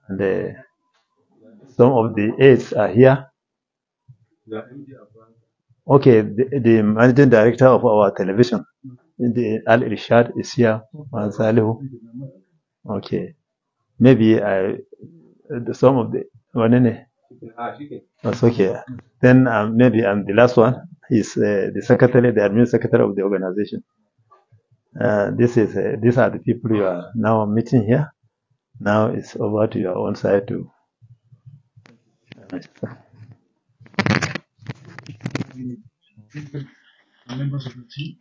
And some of the aides are here. Okay, the managing director of our television, the Al-Irshad, is here. Salihu. Okay, maybe some of the that's okay. Then maybe the last one is the secretary, the admin secretary of the organization. These are the people you are now meeting here. Now it's over to your own side to. Members of the team.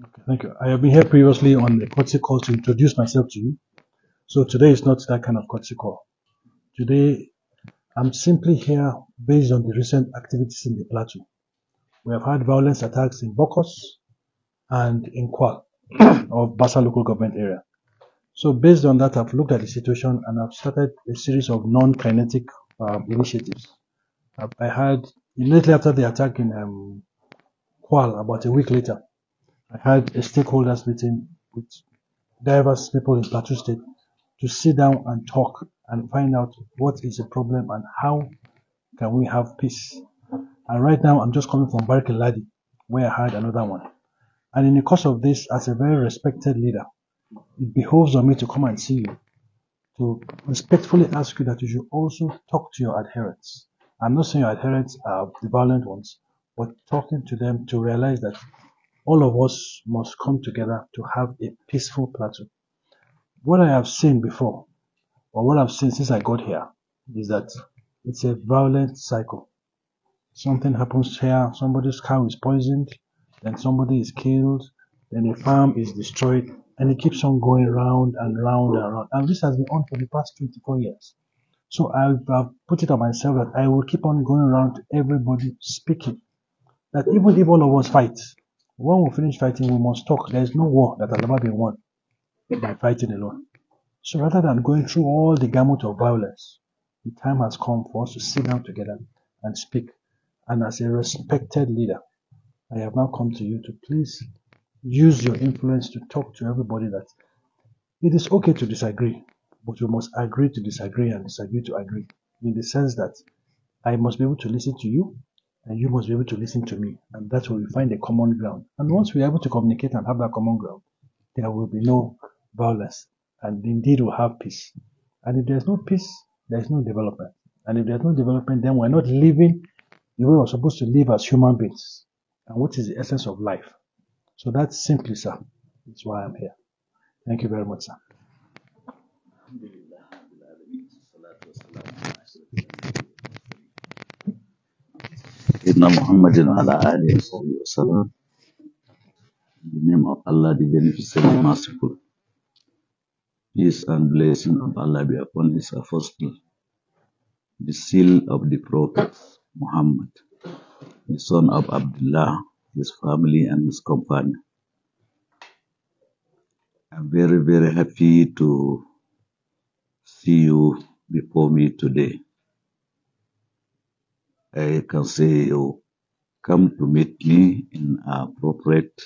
Okay, thank you. I have been here previously on a courtesy call to introduce myself to you. So today is not that kind of courtesy call. Today, I'm simply here based on the recent activities in the plateau. We have had violence attacks in Bokos and in 𝗚𝗏 of Basa local government area. So based on that, I've looked at the situation and I've started a series of non-kinetic initiatives. I had, immediately after the attack in 𝗚𝗏, about a week later, I had a stakeholders meeting with diverse people in Plateau State to sit down and talk and find out what is the problem and how can we have peace. And right now, I'm just coming from Bariki Ladi, where I had another one. And in the course of this, as a very respected leader, it behoves on me to come and see you, to respectfully ask you that you should also talk to your adherents. I'm not saying your adherents are the violent ones, but talking to them to realize that all of us must come together to have a peaceful plateau. What I have seen before, or what I've seen since I got here, is that it's a violent cycle. Something happens here, somebody's cow is poisoned, then somebody is killed, then a farm is destroyed, and it keeps on going round and round and round. And this has been on for the past 24 years. So I've put it on myself that I will keep on going around to everybody speaking. That even if all of us fight, when we finish fighting, we must talk. There is no war that has ever been won by fighting alone. So rather than going through all the gamut of violence, the time has come for us to sit down together and speak. And as a respected leader, I have now come to you to please use your influence to talk to everybody that it is okay to disagree, but we must agree to disagree and disagree to agree. In the sense that I must be able to listen to you, and you must be able to listen to me. And that's where we find a common ground. And once we are able to communicate and have that common ground, there will be no violence. And indeed we'll have peace. And if there's no peace, there's no development. And if there's no development, then we're not living the way we're supposed to live as human beings. And what is the essence of life? So that's simply, sir, that's why I'm here. Thank you very much, sir. Muhammadin ala alihi wa sallam. In the name of Allah, the Beneficent and Merciful. Peace and blessing of Allah be upon His apostle, the seal of the Prophet Muhammad, the son of Abdullah, his family and his companion. I'm very, very happy to see you before me today. I can say you come to meet me in an appropriate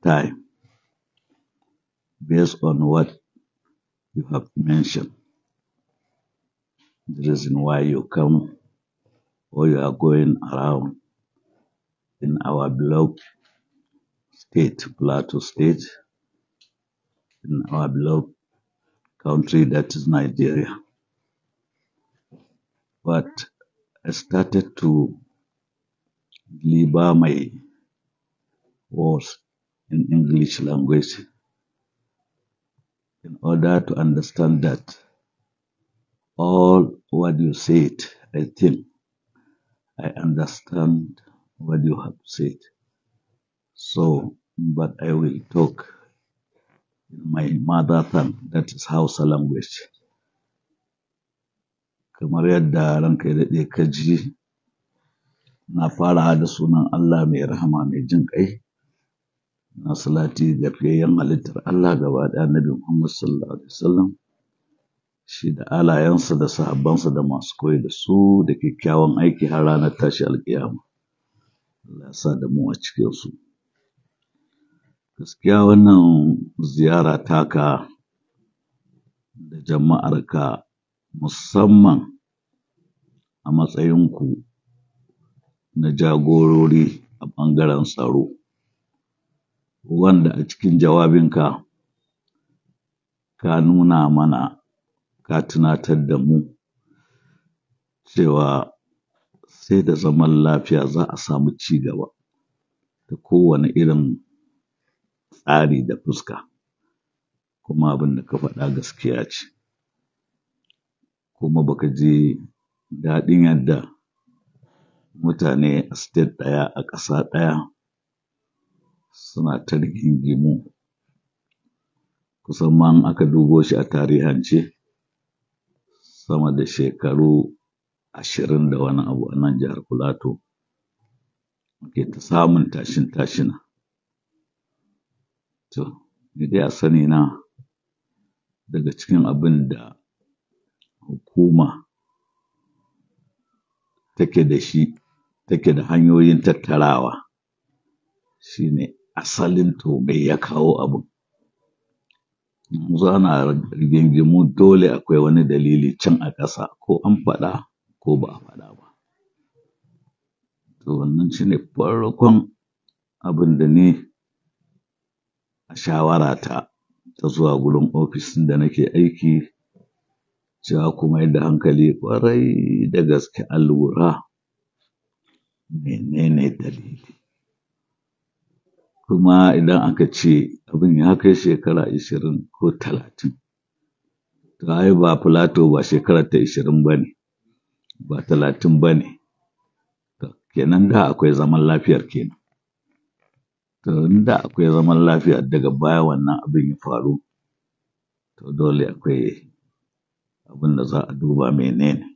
time based on what you have mentioned. The reason why you come or you are going around in our beloved state, Plateau State, in our beloved country that is Nigeria. But I started to deliver my words in English language in order to understand that all what you said, I think I understand what you have said. So, but I will talk in my mother tongue, that is Hausa language. Kamar yadda ranka ya daɗe ka ji, na fara da sunan Allah mai rahama mai jin ƙai, na salati ga fiyayyen halittar Allah gaba ɗaya Annabi Muhammad sallallahu alaihi wasallam, shi da alayensa da sahabbansa da masu koyi da su da kyakkyawan aiki har ranar tashi alƙiyama. Allah ya sa da mu a cikinsu. Gaskiya wannan ziyara taka da jama'arka musamman a matsayinku na jagorori a ɓangaren tsaro, wanda a cikin jawabinka ka nuna mana, ka tunatar da mu cewa sai da zaman lafiya za a samu ci gaba da kowane irin tsari da fuska, kuma abin da ka faɗa gaskiya ce. Kuma baka ji daɗin yadda mutane a state ɗaya, a ƙasa ɗaya suna ta rigingimu, kusan ma in aka dubo shi a tarihance sama da shekaru 20 da wani abu a nan jihar Filato ake ta samun tashin tashina. To, ni dai a sani na daga cikin abin da hukuma take da shi, take da hanyoyin tattarawa, shine asalin to me ya kawo abin. Yanzu ana rigingimu dole akwai wani dalili can a ƙasa, ko an faɗa ko ba a faɗa ba. To wannan shine farkon abin da ni a shawarata ta zuwa gurin ofishin da nake aiki, cewa ku mai da hankali ƙwarai da gaske a lura menene dalili. Kuma idan aka ce abin ya kai shekara 20 ko 30, to ai ba Filato ba shekarar ta 20 ba ne, ba 30 ba ne, kenan da akwai zaman lafiyar kenan. To in da akwai zaman lafiya daga baya wannan abin ya faru, to dole akwai abin da za a duba menene.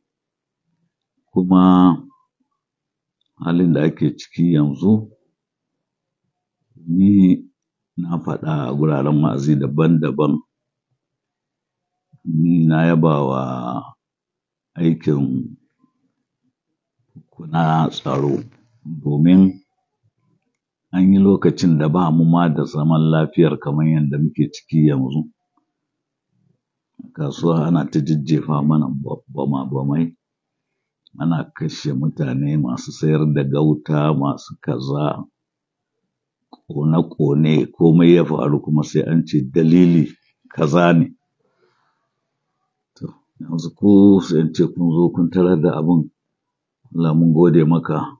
Kuma halin da ake ciki yanzu, ni na faɗa a guraren wa'azi daban-daban, ni na yabawa aikin ku na tsaro, domin an yi lokacin da ba mu ma da zaman lafiyar kamar yadda muke ciki yanzu. Kasuwa ana ta jajjefa mana bama-bamai, ana kashe mutane masu sayar da gauta, masu kaza, ƙone-ƙone, komai ya faru kuma sai an ce dalili kaza ne. To yanzu ku sai in ce kun zo kun tarar da abin, Allah mun gode maka,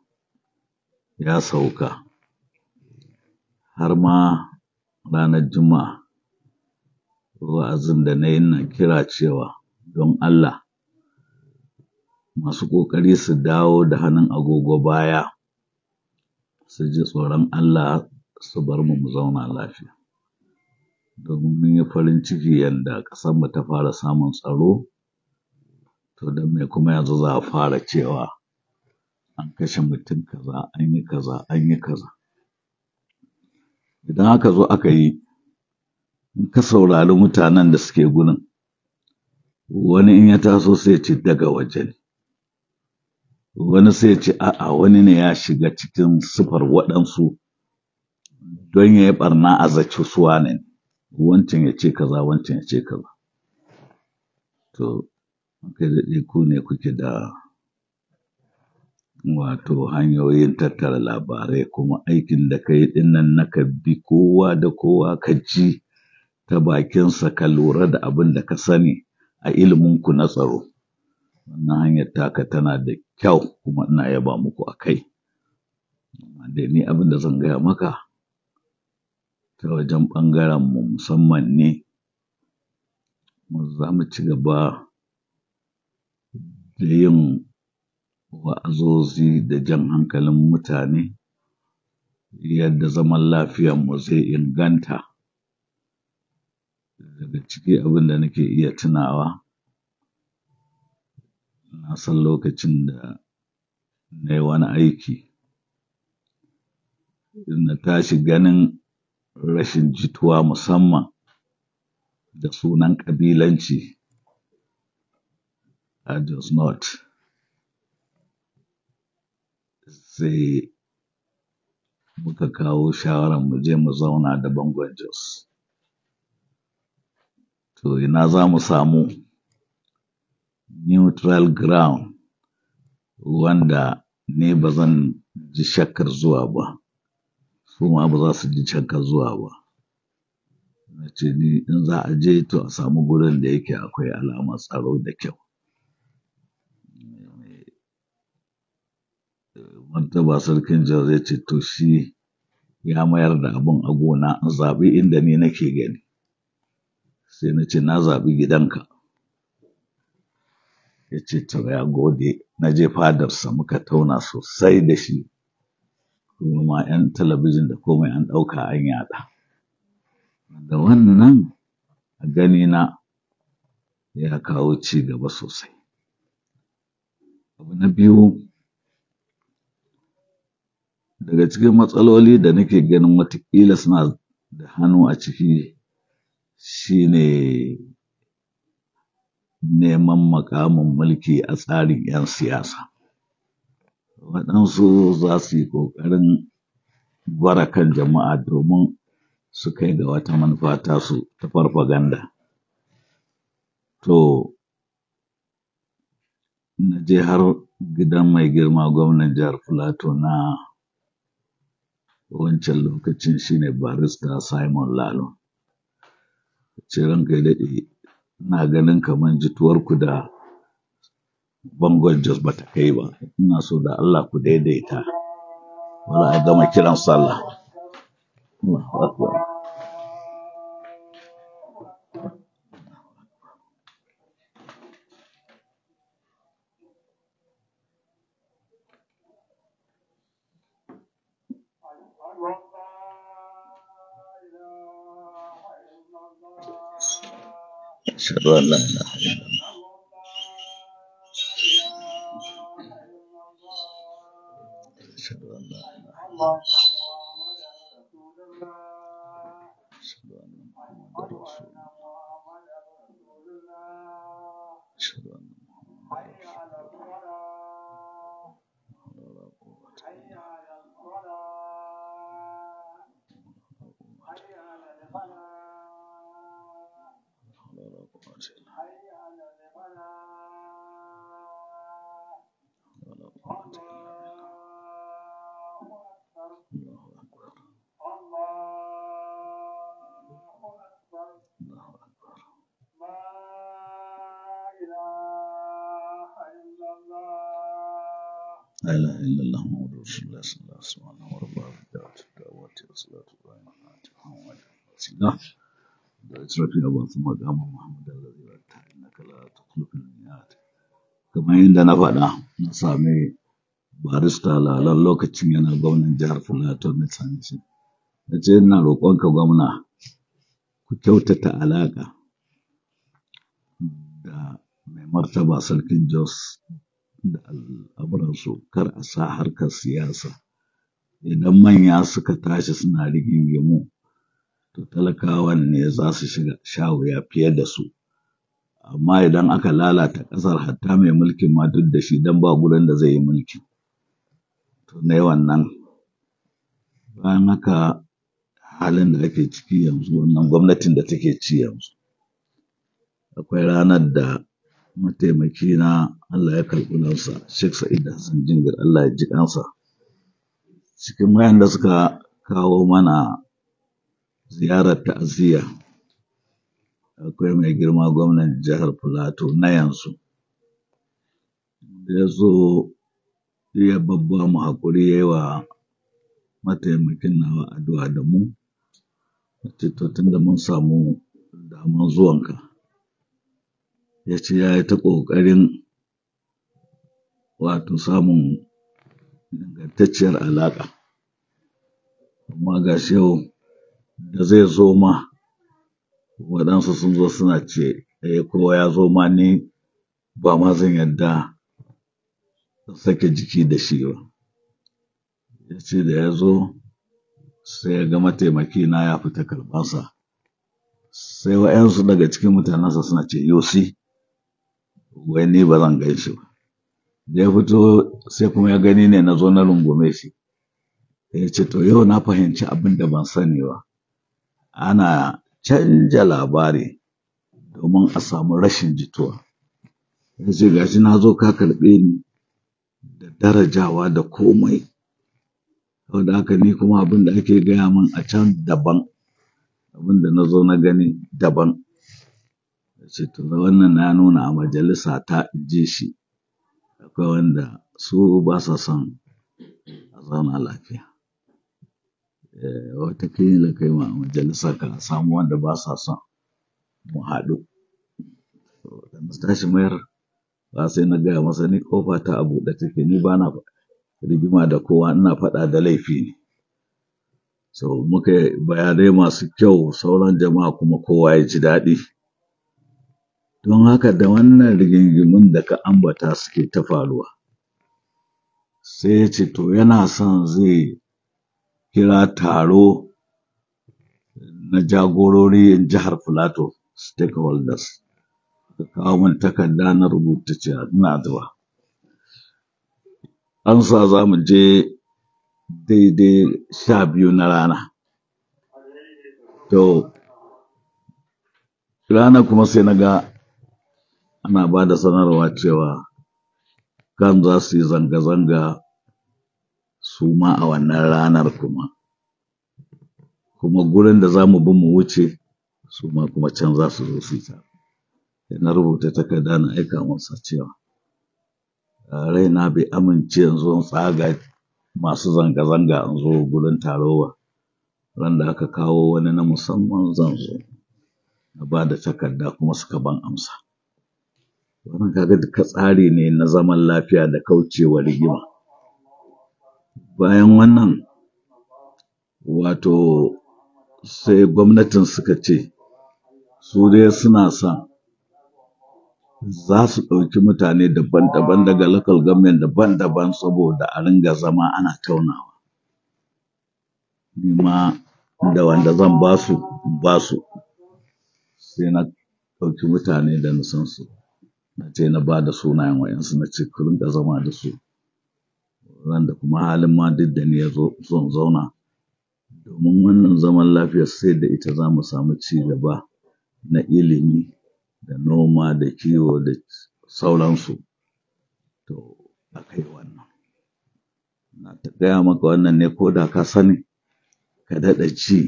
ya sauka. Har ma ranar Juma'a wa'azin da na yi ina kira cewa don Allah masu ƙoƙari su dawo da hannun agogo baya, su ji tsoron Allah, su bar mu mu zauna lafiya. Domin mun yi farin ciki yanda ƙasarmu ta fara samun tsaro, to don me kuma yanzu za a fara cewa an kashe mutum kaza, an yi kaza, an yi kaza. Idan aka zo aka yi, in ka saurari mutanen da suke gurin, wani in ya taso sai ya ce daga waje ne, wani sai ya ce a'a wani ne ya shiga cikin sifar waɗansu don ya yi ɓarna a zaci su wane ne, wancan ya ce kaza, wancan ya ce kaza. To, kai daɗe ku ne kuke da wato hanyoyin tattara labarai, kuma aikin da ka yi ɗin nan na ka bi kowa da kowa ka ji ta bakinsa, ka lura da abin da ka sani a iliminku na tsaro. Wannan hanyar taka tana da kyau kuma ina yaba muku a kai. Amma dai ni abin da zan gaya maka ta wajen ɓangarenmu musamman ne, za mu ci gaba da yin wa'azozi da jan hankalin mutane yadda zaman lafiyarmu zai inganta. Daga ciki abin da nake iya tunawa, na san lokacin da na yi wani aiki, na tashi ganin rashin jituwa musamman da sunan ƙabilanci a Jos North. Sai muka kawo shawarar mu je mu zauna da bangon Jos. To ina za mu samu neutral ground wanda ni ba zan ji shakkar zuwa ba, su ma ba za su ji shakkar zuwa ba. Na ce ni in za a je to a samu gurin da yake akwai alamar tsaro da kyau. Martaba sarkin Jos ya ce to shi ya mayar da abun a gona, in zaɓi inda ni nake gani. Sai na ce na zaɓi gidanka. Ya ce to ya gode. Na je fadarsa muka tauna sosai da shi, kuma ma 'yan talabijin da komai an ɗauka an yaɗa. Da wannan a ganina ya kawo ci gaba sosai. Abu na biyu, daga cikin matsaloli da nake ganin watakila suna da hannu a ciki shine neman makamin mulki a tsarin 'yan siyasa. Waɗansu za su yi ƙoƙarin gwara kan jama'a domin su kai ga wata manufa tasu ta farfaganda. To, na je har gidan mai girma gwamnan jihar Filato na wancan lokacin shine barista Simon Lalo. Ce ranka ya daɗe, ina ganin kamar jituwarku da bangon Jos ba ta kai ba, ina so da Allah ku daidaita, wala a gama kiran sallah. أشهد أن لا إله إلا الله. أشهد أن لا إله إلا الله. أشهد أن محمدا رسول الله. أشهد أن محمدا رسول الله. ولا قوة إلا بالله. لا إله إلا الله محمد رسول الله صلى الله عليه وسلم ورباه بدعوة الدعوات والصلاة والسلام بإسرة أبا ثم قام محمد الذي وعدته إنك لا تخلف الميعاد. kamar yadda na faɗa, na sami barista Lalan lokacin yana gwamnan jihar Filato na Sani. Na ce ina roƙonka gwamna, ku kyautata alaƙa da mai martaba sarkin Jos da al'amuransu, kar a sa harkar siyasa. Idan manya suka tashi suna rigingimu, to talakawan ne za su sha wuya fiye da su. Amma idan aka lalata ƙasar, hatta mai mulkin ma duk da shi don ba gurin da zai yi mulki. To na wannan. Bayan haka, halin da ake ciki yanzu, wannan gwamnatin da take ci yanzu, akwai ranar da mataimakina Allah ya karɓi ransa, Sheikh Jingir Allah ya ji kansa, cikin wayanda suka kawo mana ziyarar ta'aziyya akwai mai girma gwamnan jihar Filato na yanzu, da ya zo ya babba mu haƙuri, ya yi wa mataimakin nawa addu'a da mu. To tunda mun samu damar zuwanka, ya ce ya yi ta ƙoƙarin wato samun ingantacciyar alaƙa, amma ga shi yau da zai zo ma, waɗansu sun zo suna ce kowa ya zo ma ni ba ma zan yarda sake jiki da shi ba. Ya ce da ya zo sai ya ga mataimakina ya fita karɓansa, sai wa'yansu daga cikin mutanensa suna ce yosi wai ni ba zan gan shi ba. Da ya fito sai kuma ya gani ne na zo na rungume shi. Ya ce to yau na fahimci abin da ban sani ba. Ana canja labari domin a samu rashin jituwa. Ya ce gashi na zo ka karɓe ni da darajawa da komai. Saboda haka ni kuma abin da ake gaya min a can daban, abin da na zo na gani daban. Ya ce to wannan na nuna a majalisa ta je shi akwai wanda su ba sa son a zauna lafiya. Wataƙila kai ma a majalisa ka samu wanda ba sa son mu haɗu. Da na tashi mayar ba sai na gaya masa ni ƙofa ta a buɗe take, ni ba na rigima da kowa, ina faɗa da laifi ne. So muka yi bayanai masu kyau, sauran jama'a kuma kowa ya ji daɗi. Don haka da wannan rigingimun da ka ambata suke ta faruwa, sai ya ce to yana son zai kira taro na jagororin jihar Filato, stakeholders. Ka kawo min takarda na rubuta cewa ina zuwa. An sa za mu je daidai 12 na rana. To, rana kuma sai na ga ana ba da sanarwa cewa kan za su yi zanga-zanga su ma a wannan ranar kuma. Kuma gurin da za mu bi mu wuce su ma kuma can za su zo su yi ta. Sai na rubuta takarda na aika masa cewa raina bai amince in zo in tsaga masu zanga-zanga in zo gurin taro ba. Ran da aka kawo wani na musamman zan zo. Na ba da takarda kuma suka ban amsa. Wannan kaga duka tsari ne na zaman lafiya da kaucewa rigima. Bayan wannan, wato sai gwamnatin suka ce su dai suna son za su ɗauki mutane daban-daban daga local government daban-daban saboda a ringa zama ana taunawa. Ni ma da wanda zan ba su, sai na ɗauki mutane da na san su. Na ce na ba da sunayen waɗansu na ce ku ringa zama da su. Ran da kuma halin ma duk da ni ya zo zan zauna. Domin wannan zaman lafiyar sai da ita za mu samu ci gaba na ilimi da noma da kiwo da sauransu. To, aka yi wannan. Na ta gaya maka wannan ne ko da ka sani, ka daɗa ci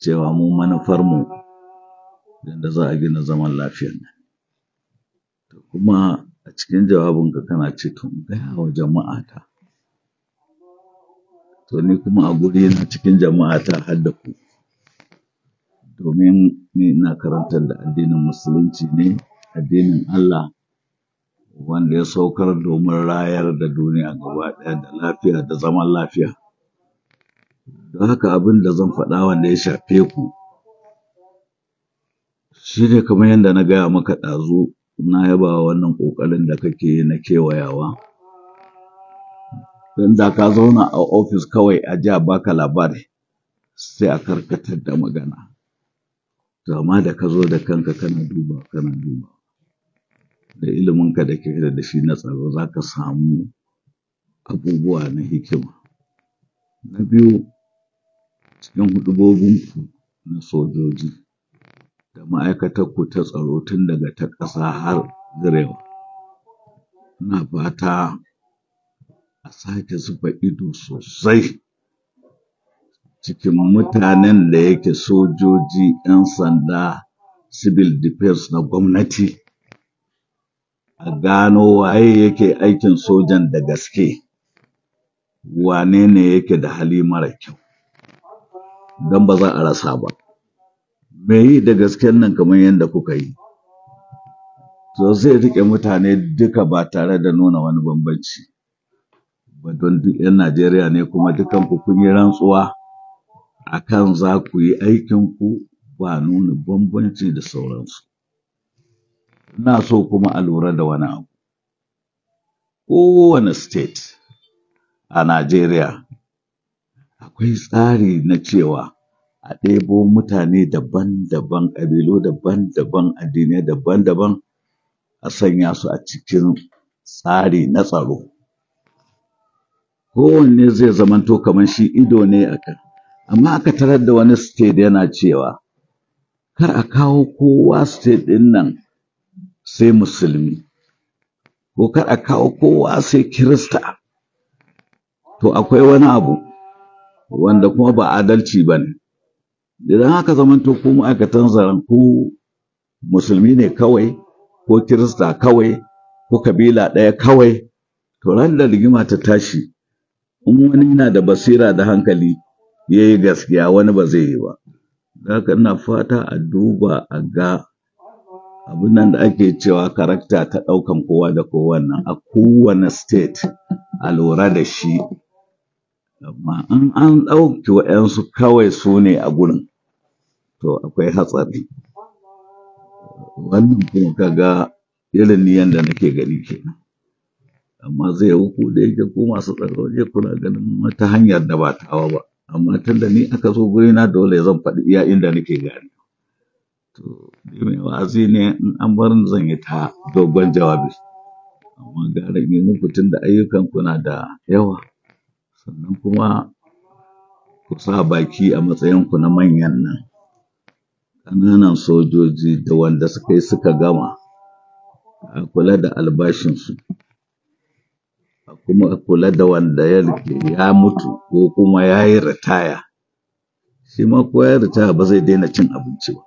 cewa mu manufarmu yadda za a gina zaman lafiyar nan. To kuma a cikin jawabinka kana ce to in gaya wa jama'ata. To ni kuma a gurina cikin jama'ata har da ku. Domin ni ina karantar da addinin Musulunci ne, addinin Allah wanda ya saukar domin rayar da duniya gaba ɗaya da lafiya da zaman lafiya. Don haka abin da zan faɗa wanda ya shafe ku shi ne kamar yadda na gaya maka ɗazu, na yaba wannan ƙoƙarin da kake yi na kewayawa. Don da ka zauna a ofis kawai a ji a baka labari sai a karkatar da magana. To amma da ka zo da kanka kana duba. Da iliminka da kake da shi na tsaro za ka samu abubuwa na hikima. Na biyu, cikin hudubobinku na sojoji da ma'aikatarku ta tsaro tun daga ta ƙasa har zirewa. Ina fata a sake zuba ido sosai cikin mutanen da yake sojoji, 'yan sanda, civil defense na gwamnati. A gano waye yake aikin sojan da gaske, wane ne yake da hali mara kyau, don ba za a rasa ba. Me yi da gasken nan kamar yadda kuka yi, to zai riƙe mutane duka ba tare da nuna wani bambanci ba, don duk 'yan Najeriya ne kuma dukanku kun yi rantsuwa akan za ku yi aikinku ba nuna bambanci da sauransu. Ina so kuma a lura da wani abu. Kowane state a Najeriya akwai tsari na cewa a ɗebo mutane daban-daban, ƙabilu daban-daban, addinai daban-daban, a sanya su a cikin tsari na tsaro. Kowanne zai zamanto kamar shi ido ne akan. Amma aka tarar da wani state yana cewa kar a kawo kowa state ɗin nan sai musulmi, ko kar a kawo kowa sai kirista, to akwai wani abu wanda kuma ba adalci ba ne. Idan haka zamanto ku ma'aikatan tsaron ku musulmi ne kawai, ko kirista kawai, ko kabila ɗaya kawai, to ran da rigima ta tashi, in wani yana da basira da hankali ya yi gaskiya, wani ba zai yi ba. Haka ina fata a duba a ga abin nan da ake cewa karakta ta ɗaukan kowa da kowa nan a kowane state a lura da shi. Amma in an ɗauki waɗansu kawai su ne a gurin, to akwai hatsari. Wannan kuma kaga irin ni yanda nake gani kenan. Amma zai yi ku da yake ku masu tsaro je kuna ganin wata hanyar da ba tawa ba. Amma tunda ni aka zo gurina dole zan faɗi iya inda nake gani. To, ni mai wa'azi ne, in an bar ni zan yi ta dogon jawabi. Amma gara in yi muku tunda ayyukan kuna da yawa. Sannan kuma ku sa baki a matsayinku na manyan nan. Ƙananan sojoji da wanda suka yi suka gama, a kula da albashinsu, a kuma kula da wanda ya mutu ko kuma ya yi ritaya. Shi ma ko ya yi ritaya ba zai daina cin abinci ba.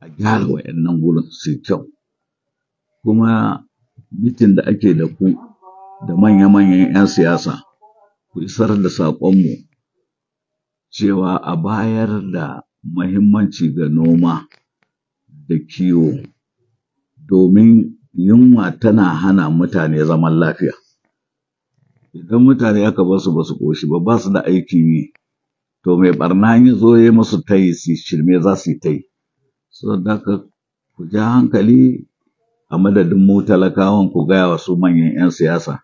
A gyara waɗannan gurin su yi kyau. Kuma mitin da ake da ku da manya-manyan 'yan siyasa, ku isar da saƙonmu cewa a bayar da muhimmanci ga noma da kiwo, domin yunwa tana hana mutane zaman lafiya. Idan mutane aka bar su ba su ƙoshi ba, ba su da aikin yi, to mai ɓarna ya zo ya musu tayi su shirme za su yi ta yi. Saboda haka ku ja hankali a madadin mu talakawan, ku gaya wa su manyan 'yan siyasa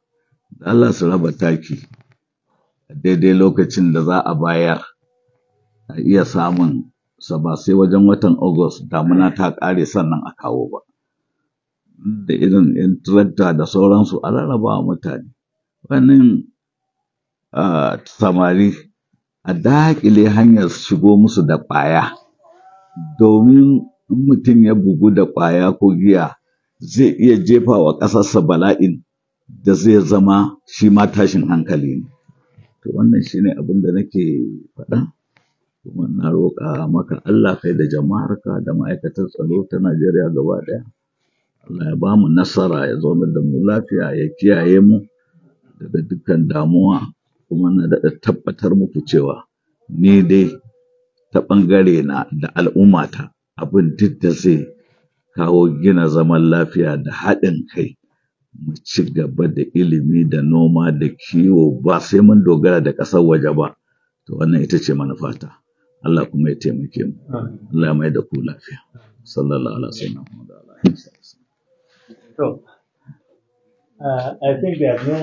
da Allah su raba taki a daidai lokacin da za a bayar, a iya samun sa ba sai wajen watan August damuna ta ƙare sannan a kawo ba. Da irin 'yan tractor da sauransu a rarraba wa mutane. Wannan samari a daƙile hanyar shigo musu da ƙwaya, domin in mutum ya bugu da ƙwaya ko giya zai iya jefa wa ƙasarsa bala'in da zai zama shi ma tashin hankali ne. To wannan shi ne abin da nake faɗa. Kuma na roƙa maka Allah kai da jama'arka da ma'aikatar tsaro ta Najeriya gaba ɗaya. Allah ya ba mu nasara, ya zaunar da mu lafiya, ya kiyaye mu daga dukkan damuwa. Kuma na daɗa tabbatar muku cewa ni dai ta ɓangare na da al'ummata abin duk da zai kawo gina zaman lafiya da haɗin kai, mu ci gaba da ilimi da noma da kiwo ba sai mun dogara da ƙasar waje ba. To wannan ita ce manufata. Allah kuma ya taimake mu. Allah ya mai da ku lafiya. Sallallahu alaihi wasallam. So, I think there's no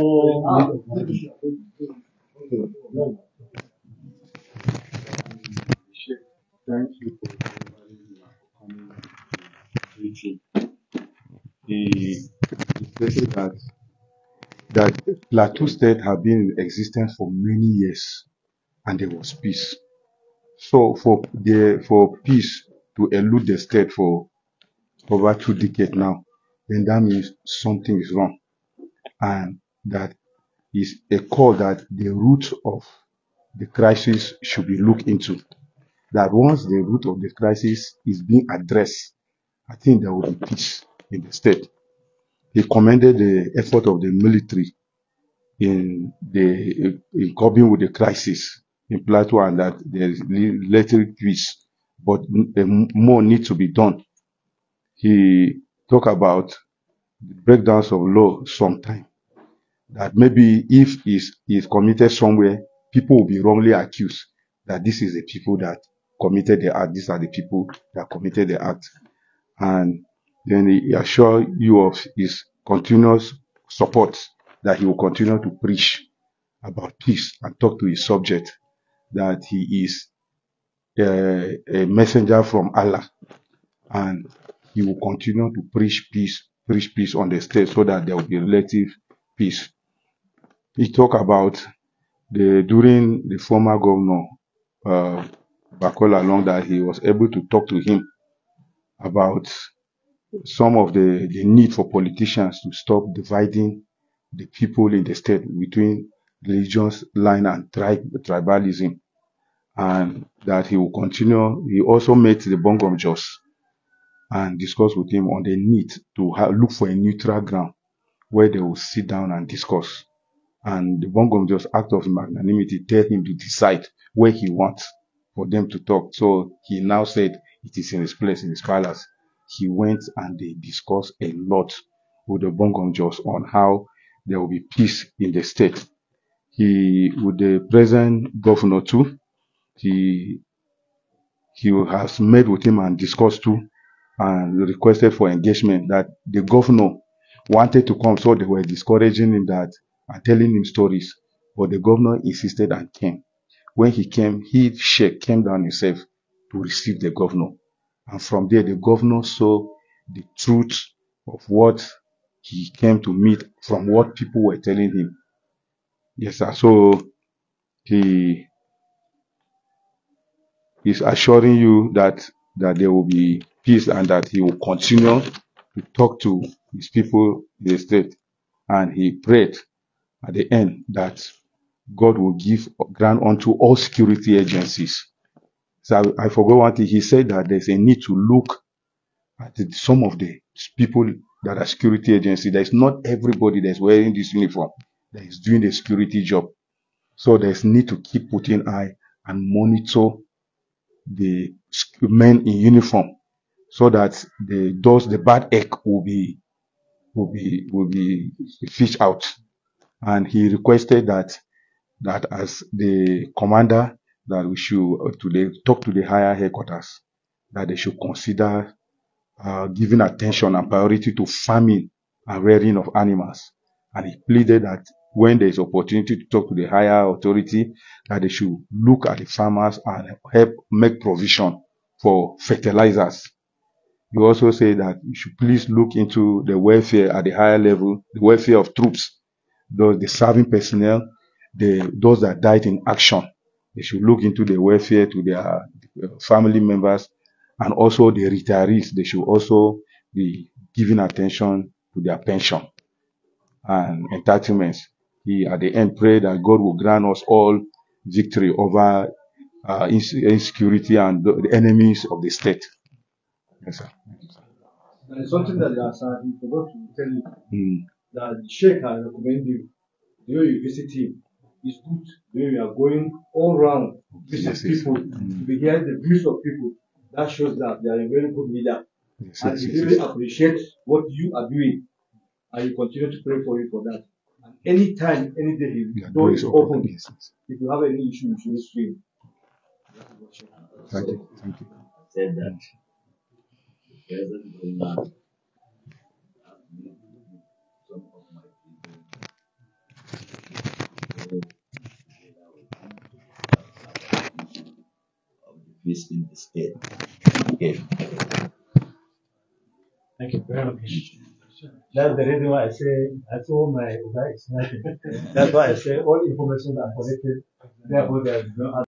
Thank you for coming to preaching. He stated that Plateau State have been in existence for many years, and there was peace. So for peace to elude the state for over 2 decades now, then that means something is wrong, and that is a call that the root of the crisis should be looked into. That once the root of the crisis is being addressed, I think there will be peace in the state. He commended the effort of the military in coping with the crisis in Plateau, and that there is little peace, but more needs to be done. He talked about the breakdowns of law sometime, that maybe if he's committed somewhere, people will be wrongly accused that this is the people that committed the act, these are the people that committed the act. And then he assured you of his continuous support, that he will continue to preach about peace and talk to his subject, that he is a messenger from Allah, and he will continue to preach peace on the state so that there will be relative peace. He talked about during the former governor, Bakola Long, that he was able to talk to him about some of the need for politicians to stop dividing the people in the state between religious line and tribalism, and that he will continue. He also met the Bongomjos and discussed with him on the need to look for a neutral ground where they will sit down and discuss. And the Bongomjos, act of magnanimity, tell him to decide where he wants for them to talk. So he now said it is in his place, in his palace. He went and they discussed a lot with the Bongomjos on how there will be peace in the state. With the present governor too, he has met with him and discussed too, and requested for engagement. That the governor wanted to come, so they were discouraging him that and telling him stories, but the governor insisted and came. When he came, Sheikh came down himself to receive the governor, and from there the governor saw the truth of what he came to meet from what people were telling him. Yes, sir. So he is assuring you that there will be peace and that he will continue to talk to his people in the state. And he prayed at the end that God will grant unto all security agencies. So I forgot one thing. He said that there's a need to look at some of the people that are security agencies. There's not everybody that's wearing this uniform that is doing the security job. So there's need to keep putting eye and monitor the men in uniform, so that the bad egg will be fished out. And he requested that as the commander, that we should talk to the higher headquarters, that they should consider giving attention and priority to farming and rearing of animals. And he pleaded that when there is opportunity to talk to the higher authority, that they should look at the farmers and help make provision for fertilizers. He also said that you should please look into the welfare at the higher level, the welfare of troops, the serving personnel, those that died in action. They should look into the welfare to their family members, and also the retirees. They should also be giving attention to their pension and entitlements. He at the end prayed that God will grant us all victory over insecurity and the enemies of the state. Yes, sir. There is something that he forgot to tell you, that the Sheikh has recommended you. The way you visit him is good. The way you are going all around, visit people, to hear the views of people. That shows that they are a very good leader. And he really appreciates what you are doing. And you continue to pray for you for that. And anytime, any day, his door is open. If you have any issue, you should speak. Thank you. Thank you. Said that the present governor asked me to meet some of my people together with him of the peace in the state. Okay. Thank you very much. That's the reason why I say I told my guys. That's why I say all information are collected. Therefore, there is no